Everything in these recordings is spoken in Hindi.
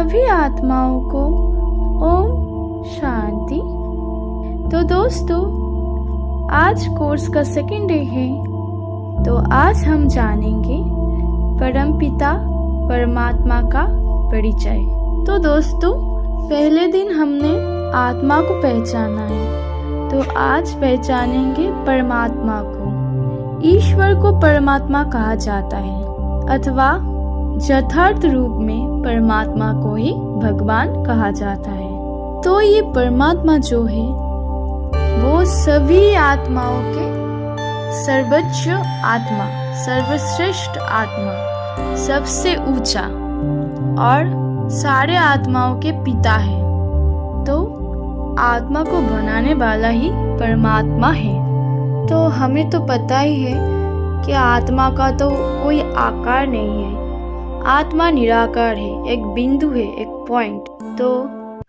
सभी आत्माओं को ओम शांति। तो दोस्तों, आज कोर्स का सेकंड डे है। तो आज हम जानेंगे परमपिता परमात्मा का परिचय। तो दोस्तों, पहले दिन हमने आत्मा को पहचाना है, तो आज पहचानेंगे परमात्मा को। ईश्वर को परमात्मा कहा जाता है, अथवा यथार्थ रूप में परमात्मा को ही भगवान कहा जाता है। तो ये परमात्मा जो है वो सभी आत्माओं के सर्वोच्च आत्मा, सर्वश्रेष्ठ आत्मा, सबसे ऊंचा और सारे आत्माओं के पिता है। तो आत्मा को बनाने वाला ही परमात्मा है। तो हमें तो पता ही है कि आत्मा का तो कोई आकार नहीं है, आत्मा निराकार है, एक बिंदु है, एक पॉइंट। तो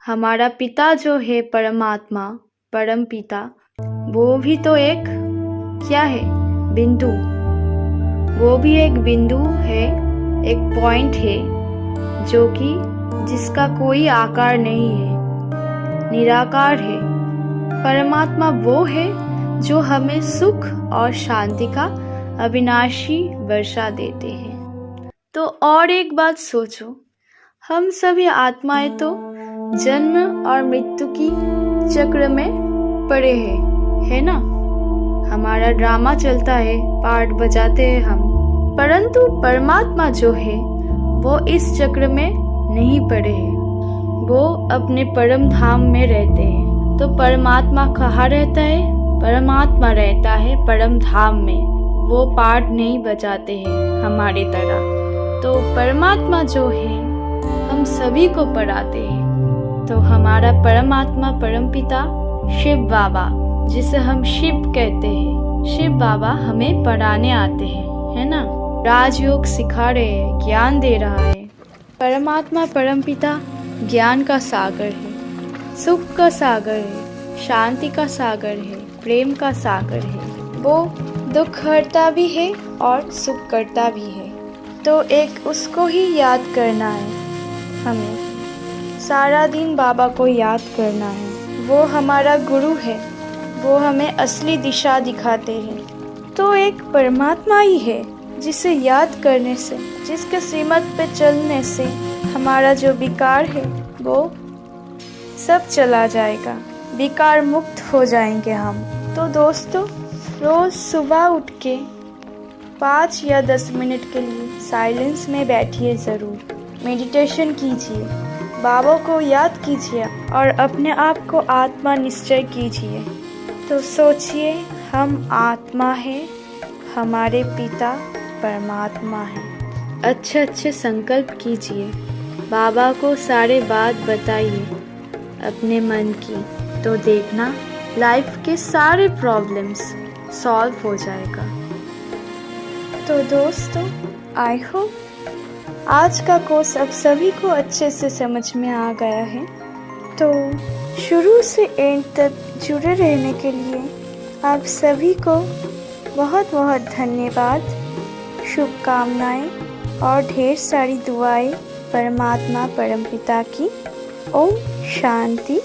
हमारा पिता जो है परमात्मा, परम पिता, वो भी तो एक क्या है? बिंदु। वो भी एक बिंदु है, एक पॉइंट है, जो कि जिसका कोई आकार नहीं है, निराकार है। परमात्मा वो है जो हमें सुख और शांति का अविनाशी वर्षा देते हैं। तो और एक बात सोचो, हम सभी आत्माएं तो जन्म और मृत्यु की चक्र में पड़े हैं, है ना? हमारा ड्रामा चलता है, पार्ट बजाते हैं हम, परंतु परमात्मा जो है वो इस चक्र में नहीं पड़े हैं, वो अपने परम धाम में रहते हैं। तो परमात्मा कहाँ रहता है? परमात्मा रहता है परम धाम में। वो पार्ट नहीं बजाते हैं हमारी तरह। तो परमात्मा जो है हम सभी को पढ़ाते हैं। तो हमारा परमात्मा परमपिता शिव बाबा, जिसे हम शिव कहते हैं, शिव बाबा हमें पढ़ाने आते हैं, है ना? राजयोग सिखा रहे हैं, ज्ञान दे रहा है। परमात्मा परमपिता ज्ञान का सागर है, सुख का सागर है, शांति का सागर है, प्रेम का सागर है। वो दुख हरता भी है और सुख करता भी है। तो एक उसको ही याद करना है हमें, सारा दिन बाबा को याद करना है। वो हमारा गुरु है, वो हमें असली दिशा दिखाते हैं। तो एक परमात्मा ही है जिसे याद करने से, जिसके श्रीमत पे चलने से हमारा जो विकार है वो सब चला जाएगा, विकार मुक्त हो जाएंगे हम। तो दोस्तों, रोज सुबह उठ के 5 या 10 मिनट के लिए साइलेंस में बैठिए, ज़रूर मेडिटेशन कीजिए, बाबा को याद कीजिए और अपने आप को आत्मा निश्चय कीजिए। तो सोचिए, हम आत्मा है, हमारे पिता परमात्मा है। अच्छे अच्छे संकल्प कीजिए, बाबा को सारे बात बताइए अपने मन की। तो देखना लाइफ के सारे प्रॉब्लम्स सॉल्व हो जाएगा। तो दोस्तों, आई होप आज का कोर्स अब सभी को अच्छे से समझ में आ गया है। तो शुरू से एंड तक जुड़े रहने के लिए आप सभी को बहुत बहुत धन्यवाद, शुभकामनाएं और ढेर सारी दुआएं परमात्मा परमपिता की। ओम शांति।